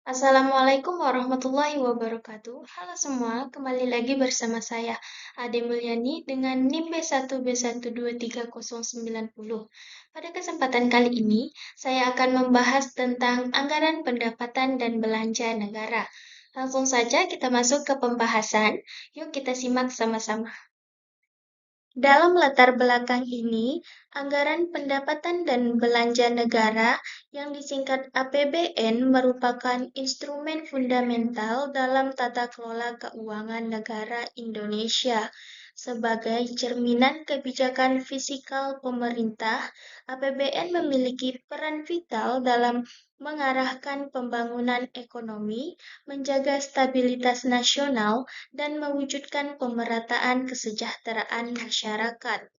Assalamualaikum warahmatullahi wabarakatuh. Halo semua, kembali lagi bersama saya Ade Mulyani dengan NIM B1B1230090. Pada kesempatan kali ini, saya akan membahas tentang anggaran pendapatan dan belanja negara. Langsung saja kita masuk ke pembahasan. Yuk kita simak sama-sama. Dalam latar belakang ini, anggaran pendapatan dan belanja negara yang disingkat APBN merupakan instrumen fundamental dalam tata kelola keuangan negara Indonesia. Sebagai cerminan kebijakan fiskal pemerintah, APBN memiliki peran vital dalam mengarahkan pembangunan ekonomi, menjaga stabilitas nasional, dan mewujudkan pemerataan kesejahteraan masyarakat.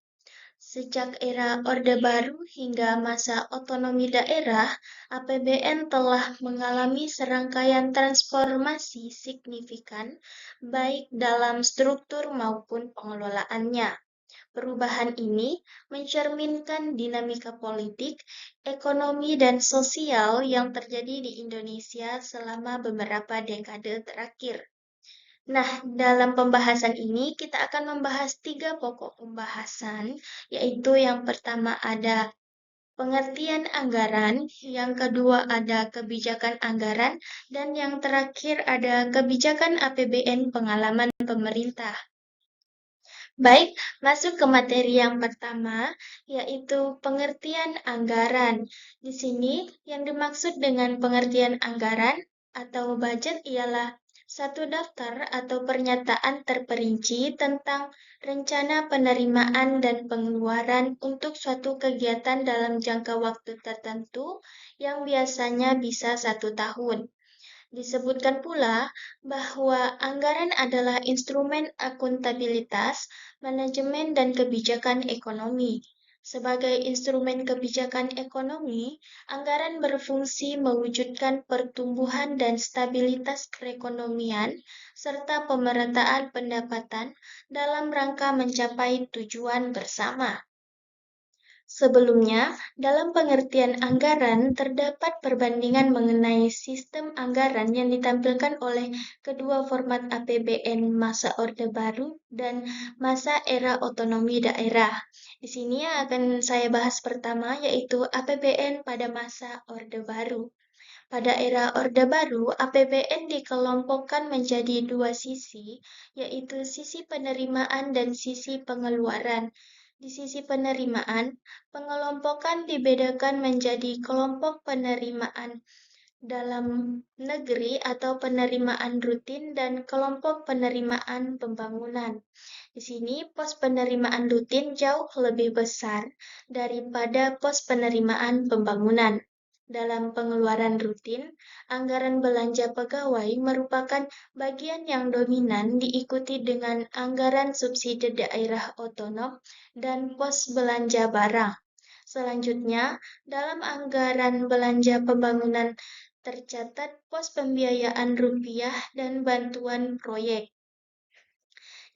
Sejak era Orde Baru hingga masa otonomi daerah, APBN telah mengalami serangkaian transformasi signifikan, baik dalam struktur maupun pengelolaannya. Perubahan ini mencerminkan dinamika politik, ekonomi, dan sosial yang terjadi di Indonesia selama beberapa dekade terakhir. Nah, dalam pembahasan ini kita akan membahas tiga pokok pembahasan, yaitu yang pertama ada pengertian anggaran, yang kedua ada kebijakan anggaran, dan yang terakhir ada kebijakan APBN pengalaman pemerintah. Baik, masuk ke materi yang pertama, yaitu pengertian anggaran. Di sini, yang dimaksud dengan pengertian anggaran atau budget ialah satu daftar atau pernyataan terperinci tentang rencana penerimaan dan pengeluaran untuk suatu kegiatan dalam jangka waktu tertentu yang biasanya bisa 1 tahun. Disebutkan pula bahwa anggaran adalah instrumen akuntabilitas, manajemen, dan kebijakan ekonomi. Sebagai instrumen kebijakan ekonomi, anggaran berfungsi mewujudkan pertumbuhan dan stabilitas perekonomian serta pemerataan pendapatan dalam rangka mencapai tujuan bersama. Sebelumnya, dalam pengertian anggaran terdapat perbandingan mengenai sistem anggaran yang ditampilkan oleh kedua format APBN masa Orde Baru dan masa era otonomi daerah. Di sini yang akan saya bahas pertama yaitu APBN pada masa Orde Baru. Pada era Orde Baru, APBN dikelompokkan menjadi dua sisi, yaitu sisi penerimaan dan sisi pengeluaran. Di sisi penerimaan, pengelompokan dibedakan menjadi kelompok penerimaan dalam negeri atau penerimaan rutin dan kelompok penerimaan pembangunan. Di sini pos penerimaan rutin jauh lebih besar daripada pos penerimaan pembangunan. Dalam pengeluaran rutin, anggaran belanja pegawai merupakan bagian yang dominan diikuti dengan anggaran subsidi daerah otonom dan pos belanja barang. Selanjutnya, dalam anggaran belanja pembangunan tercatat pos pembiayaan rupiah dan bantuan proyek.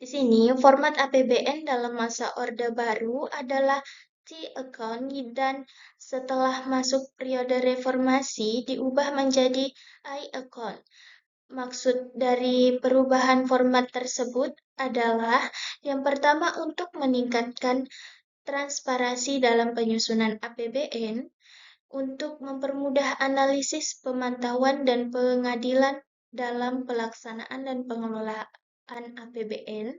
Di sini, format APBN dalam masa Orde Baru adalah T-account dan setelah masuk periode reformasi diubah menjadi I-account. Maksud dari perubahan format tersebut adalah yang pertama untuk meningkatkan transparansi dalam penyusunan APBN, untuk mempermudah analisis pemantauan dan pengadilan dalam pelaksanaan dan pengelolaan APBN,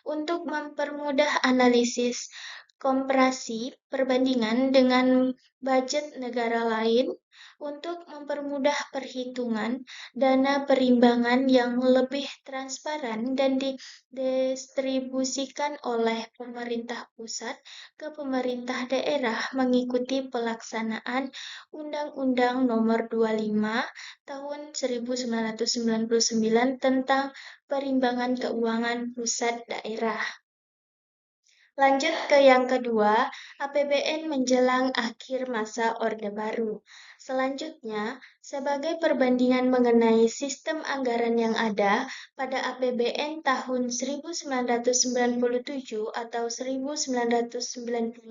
untuk mempermudah analisis komparasi perbandingan dengan budget negara lain, untuk mempermudah perhitungan dana perimbangan yang lebih transparan dan didistribusikan oleh pemerintah pusat ke pemerintah daerah mengikuti pelaksanaan Undang-Undang Nomor 25 Tahun 1999 tentang Perimbangan Keuangan Pusat Daerah. Lanjut ke yang kedua, APBN menjelang akhir masa Orde Baru. Selanjutnya, sebagai perbandingan mengenai sistem anggaran yang ada pada APBN tahun 1997 atau 1998,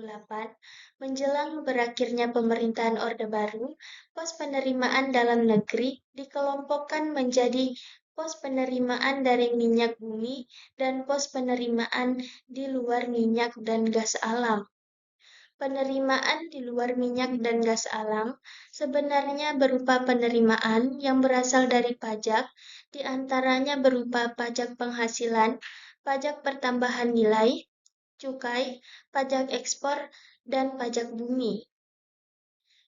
menjelang berakhirnya pemerintahan Orde Baru, pos penerimaan dalam negeri dikelompokkan menjadi pos penerimaan dari minyak bumi dan pos penerimaan di luar minyak dan gas alam. Penerimaan di luar minyak dan gas alam sebenarnya berupa penerimaan yang berasal dari pajak, di antaranya berupa pajak penghasilan, pajak pertambahan nilai, cukai, pajak ekspor, dan pajak bumi.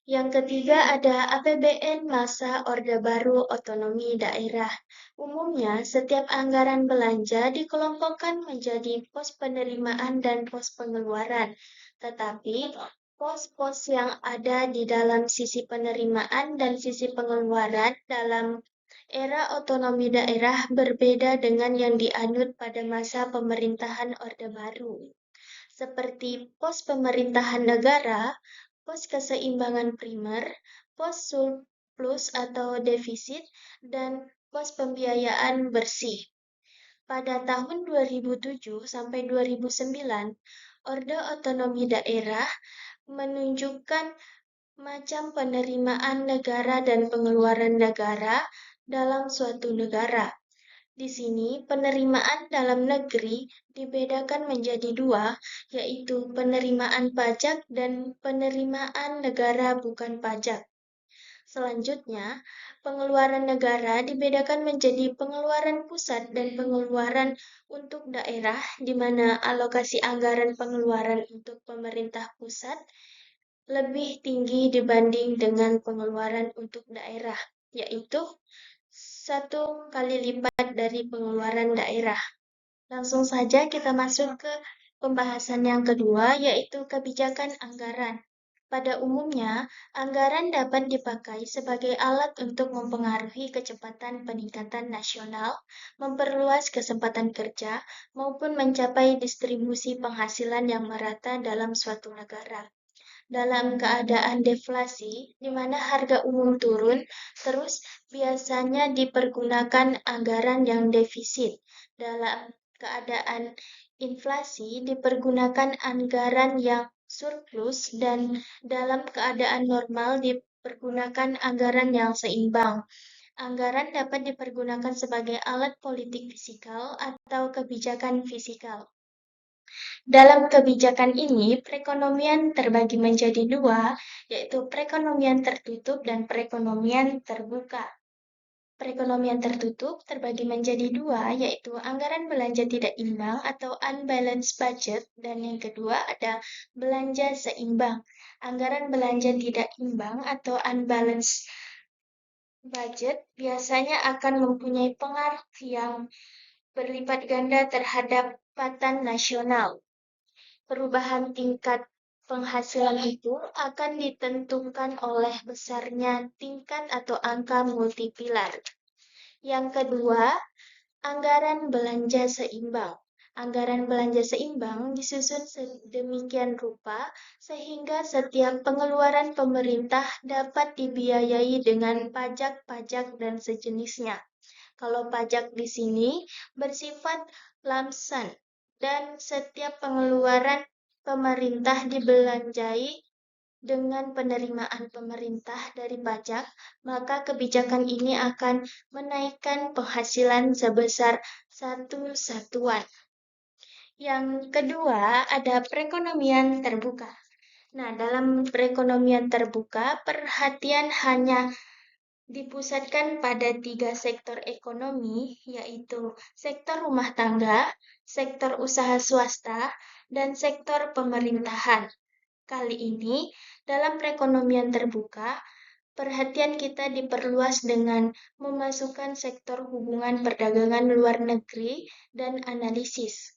Yang ketiga ada APBN masa Orde Baru Otonomi Daerah. Umumnya, setiap anggaran belanja dikelompokkan menjadi pos penerimaan dan pos pengeluaran. Tetapi, pos-pos yang ada di dalam sisi penerimaan dan sisi pengeluaran dalam era otonomi daerah berbeda dengan yang dianut pada masa pemerintahan Orde Baru, seperti pos pemerintahan negara, pos keseimbangan primer, pos surplus atau defisit, dan pos pembiayaan bersih. Pada tahun 2007 sampai 2009, Orde Otonomi Daerah menunjukkan macam penerimaan negara dan pengeluaran negara dalam suatu negara. Di sini, penerimaan dalam negeri dibedakan menjadi dua, yaitu penerimaan pajak dan penerimaan negara bukan pajak. Selanjutnya, pengeluaran negara dibedakan menjadi pengeluaran pusat dan pengeluaran untuk daerah, di mana alokasi anggaran pengeluaran untuk pemerintah pusat lebih tinggi dibanding dengan pengeluaran untuk daerah, yaitu 1 kali lipat dari pengeluaran daerah. Langsung saja kita masuk ke pembahasan yang kedua, yaitu kebijakan anggaran. Pada umumnya, anggaran dapat dipakai sebagai alat untuk mempengaruhi kecepatan peningkatan nasional, memperluas kesempatan kerja, maupun mencapai distribusi penghasilan yang merata dalam suatu negara. Dalam keadaan deflasi, di mana harga umum turun, terus biasanya dipergunakan anggaran yang defisit. Dalam keadaan inflasi, dipergunakan anggaran yang surplus, dan dalam keadaan normal dipergunakan anggaran yang seimbang. Anggaran dapat dipergunakan sebagai alat politik fiskal atau kebijakan fiskal. Dalam kebijakan ini, perekonomian terbagi menjadi dua, yaitu perekonomian tertutup dan perekonomian terbuka. Perekonomian tertutup terbagi menjadi dua, yaitu anggaran belanja tidak imbang atau unbalanced budget, dan yang kedua ada belanja seimbang. Anggaran belanja tidak imbang atau unbalanced budget biasanya akan mempunyai pengaruh yang berlipat ganda terhadap pendapatan nasional. Perubahan tingkat penghasilan itu akan ditentukan oleh besarnya tingkat atau angka multiplier. Yang kedua, anggaran belanja seimbang. Anggaran belanja seimbang disusun sedemikian rupa sehingga setiap pengeluaran pemerintah dapat dibiayai dengan pajak-pajak dan sejenisnya. Kalau pajak di sini bersifat lamsan dan setiap pengeluaran pemerintah dibelanjai dengan penerimaan pemerintah dari pajak, maka kebijakan ini akan menaikkan penghasilan sebesar 1 satuan. Yang kedua, ada perekonomian terbuka. Nah, dalam perekonomian terbuka, perhatian hanya dipusatkan pada 3 sektor ekonomi, yaitu sektor rumah tangga, sektor usaha swasta, dan sektor pemerintahan. Kali ini, dalam perekonomian terbuka, perhatian kita diperluas dengan memasukkan sektor hubungan perdagangan luar negeri dan analisis.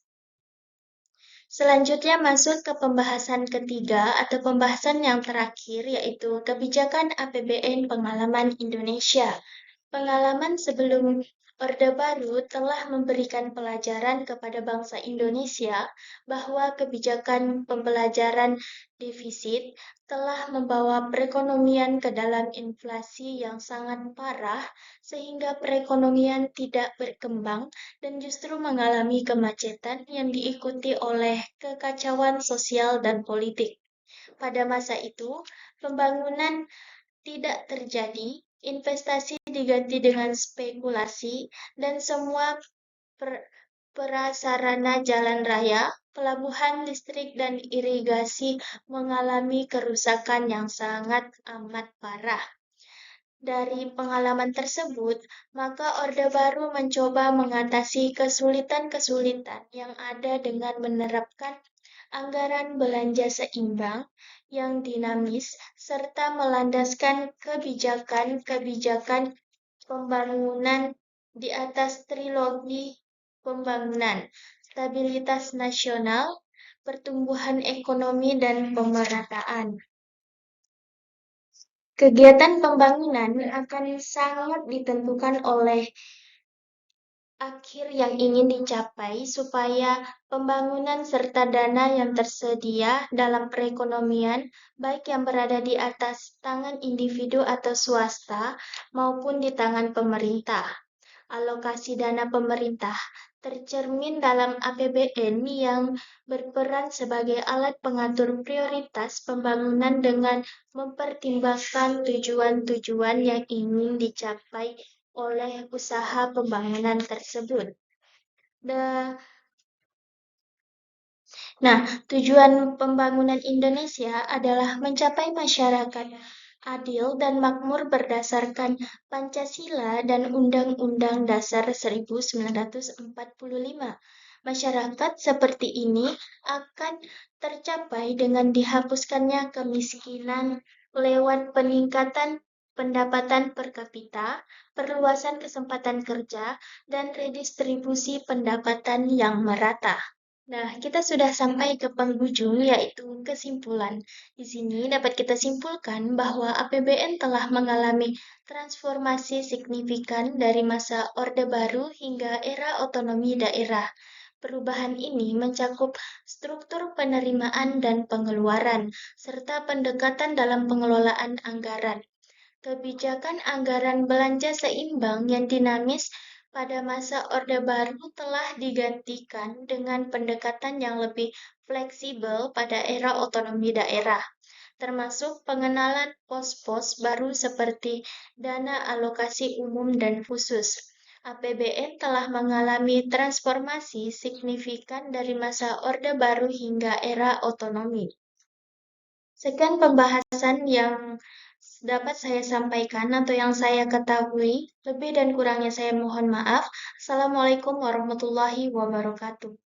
Selanjutnya masuk ke pembahasan ketiga atau pembahasan yang terakhir, yaitu kebijakan APBN pengalaman Indonesia. Pengalaman sebelum Orde Baru telah memberikan pelajaran kepada bangsa Indonesia bahwa kebijakan pembelajaran defisit telah membawa perekonomian ke dalam inflasi yang sangat parah, sehingga perekonomian tidak berkembang dan justru mengalami kemacetan yang diikuti oleh kekacauan sosial dan politik. Pada masa itu, pembangunan tidak terjadi, investasi diganti dengan spekulasi, dan semua per- prasarana jalan raya, pelabuhan listrik, dan irigasi mengalami kerusakan yang sangat amat parah. Dari pengalaman tersebut, maka Orde Baru mencoba mengatasi kesulitan-kesulitan yang ada dengan menerapkan anggaran belanja seimbang yang dinamis serta melandaskan kebijakan-kebijakan pembangunan di atas trilogi pembangunan, stabilitas nasional, pertumbuhan ekonomi, dan pemerataan. Kegiatan pembangunan akan sangat ditentukan oleh akhir yang ingin dicapai supaya pembangunan serta dana yang tersedia dalam perekonomian, baik yang berada di atas tangan individu atau swasta maupun di tangan pemerintah. Alokasi dana pemerintah tercermin dalam APBN yang berperan sebagai alat pengatur prioritas pembangunan dengan mempertimbangkan tujuan-tujuan yang ingin dicapai oleh usaha pembangunan tersebut. Nah, tujuan pembangunan Indonesia adalah mencapai masyarakat adil dan makmur berdasarkan Pancasila dan Undang-Undang Dasar 1945. Masyarakat seperti ini akan tercapai dengan dihapuskannya kemiskinan lewat peningkatan pendapatan per kapita, perluasan kesempatan kerja, dan redistribusi pendapatan yang merata. Nah, kita sudah sampai ke penghujung, yaitu kesimpulan. Di sini dapat kita simpulkan bahwa APBN telah mengalami transformasi signifikan dari masa Orde Baru hingga era otonomi daerah. Perubahan ini mencakup struktur penerimaan dan pengeluaran, serta pendekatan dalam pengelolaan anggaran. Kebijakan anggaran belanja seimbang yang dinamis pada masa Orde Baru telah digantikan dengan pendekatan yang lebih fleksibel pada era otonomi daerah, termasuk pengenalan pos-pos baru seperti dana alokasi umum dan khusus. APBN telah mengalami transformasi signifikan dari masa Orde Baru hingga era otonomi. Sekian pembahasan yang dapat saya sampaikan atau yang saya ketahui. Lebih dan kurangnya saya mohon maaf. Assalamualaikum warahmatullahi wabarakatuh.